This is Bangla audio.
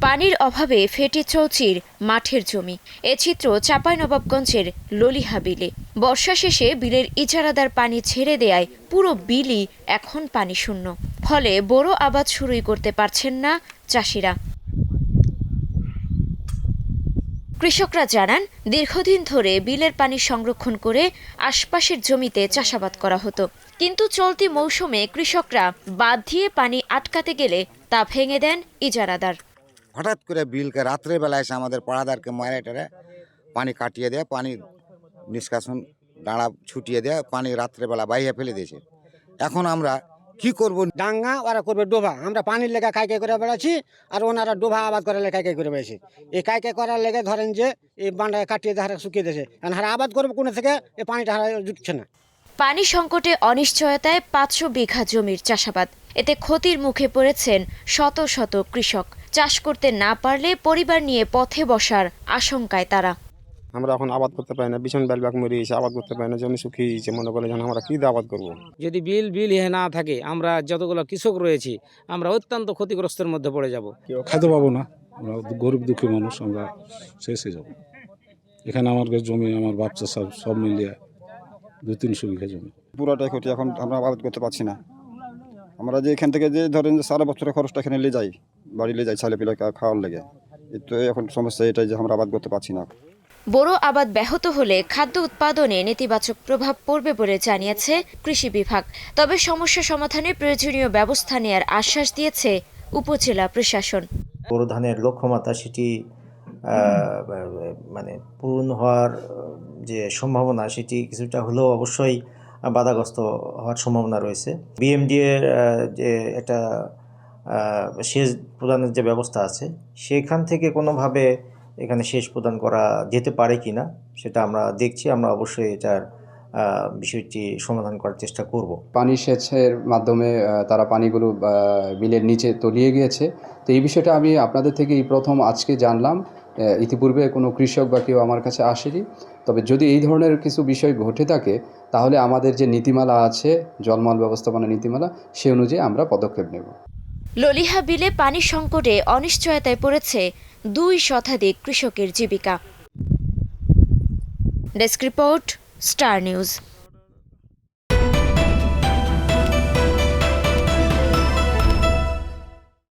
পানির অভাবে ফেটে চৌচির মাঠের জমি। এ চিত্র চাঁপাইনবাবগঞ্জের ললিহা বিলে। বর্ষা শেষে বিলের ইজারাদার পানি ছেড়ে দেয়ায় পুরো বিলই এখন পানি শূন্য। ফলে বোরো আবাদ শুরুই করতে পারছেন না চাষিরা। কৃষকরা জানান, দীর্ঘদিন ধরে বিলের পানি সংরক্ষণ করে আশপাশের জমিতে চাষাবাদ করা হতো, কিন্তু চলতি মৌসুমে কৃষকরা বাঁধ দিয়ে পানি আটকাতে গেলে তা ভেঙে দেন ইজারাদার। হঠাৎ করে বিলকে রাত্রে বেলায় এসে আমাদের পাড়াদারকে মারে টেরে পানি কাটিয়ে দেয়, পানি নিষ্কাশন ডাঁড়া ছুটিয়ে দেয়, পানি রাত্রেবেলা বাইরে ফেলে দিয়েছে। এখন আমরা কি করব? ডাঙ্গা ওরা করবে ডোবা। আমরা পানির লেগে কাইকে করে বেড়াচ্ছি, আর ওনারা ডোবা আবাদ করার লেগে কাইকে করে বেড়াচ্ছি। এই কাইকে করার লেগে ধরেন যে এই বান্ডায় কাটিয়ে দিয়ে শুকিয়ে দিয়েছে, কারণ হারা আবাদ করবো কোনো থেকে এই পানিটা হারা জুটছে না। পানি সংকটে অনিশ্চয়তায় 500 বিঘা জমির চাষাবাদ। এতে ক্ষতির মুখে পড়েছেন শত শত কৃষক। চাষ করতে না পারলে পরিবার নিয়ে পথে বসার আশঙ্কায় তারা। আমরা এখন আবাদ করতে পারি না, বিছন বেলবাগ মরে গেছে, আবাদ করতে পারি না, জমি শুকিয়ে গেছে। মনে করে যেন আমরা কি আবাদ করবো? যদি বিল না থাকে, আমরা যতগুলো কৃষক রয়েছি আমরা অত্যন্ত ক্ষতিগ্রস্তের মধ্যে পড়ে যাব। খাইতে পাবো না, আমরা গরিব দুঃখী মানুষ, আমরা শেষ হয়ে যাবো। এখানে আমার জমি, আমার বাচ্চা সব মিলিয়ে 200-300 বিঘা জমি। পুরোটাই ক্ষতি, এখন আমরা আবাদ করতে পারছি না। আমরা যে এখান থেকে যে ধরেন যে সারা বছরের খরচটা এখানে নিয়ে যাই, বাড়ি নিয়ে যাই ছেলে পিলে খাওয়ার লেগে। তো এখন সমস্যা এটাই যে আমরা আবাদ করতে পারছি না। বোরো আবাদ ব্যাহত হলে খাদ্য উৎপাদনে নেতিবাচক প্রভাব পড়বে বলে জানিয়েছে কৃষি বিভাগ। তবে সমস্যা সমাধানে প্রয়োজনীয় ব্যবস্থা নেওয়ার আশ্বাস দিয়েছে উপজেলা প্রশাসন। বোরো ধানের লক্ষ্যমাত্রা সেটি মানে পূরণ হওয়ার যে সম্ভাবনা সেটি কিছুটা হলেও অবশ্যই বাধাগ্রস্ত হওয়ার সম্ভাবনা রয়েছে। বিএমডি এর যে একটা সেচ প্রদানের যে ব্যবস্থা আছে, সেখান থেকে কোনোভাবে এখানে সেচ প্রদান করা যেতে পারে কিনা সেটা আমরা দেখছি। আমরা অবশ্যই এটার বিষয়টি সমাধান করার চেষ্টা করব। পানি সেচের মাধ্যমে তারা পানিগুলো বিলের নিচে তলিয়ে গিয়েছে। তো এই বিষয়টা আমি আপনাদের থেকে এই প্রথম আজকে জানলাম। ইতিপূর্বে কোনো কৃষক বা কেউ আমার কাছে আসেনি। তবে যদি এই ধরনের কিছু বিষয় ঘটে থাকে, তাহলে আমাদের যে নীতিমালা আছে, জলমল ব্যবস্থাপনা নীতিমালা, সে অনুযায়ী আমরা পদক্ষেপ নেব। ললিহা বিলে পানি সংকটে অনিশ্চয়তায় পড়েছে 2 শতাধিক কৃষকের জীবিকা। Desk report, star news.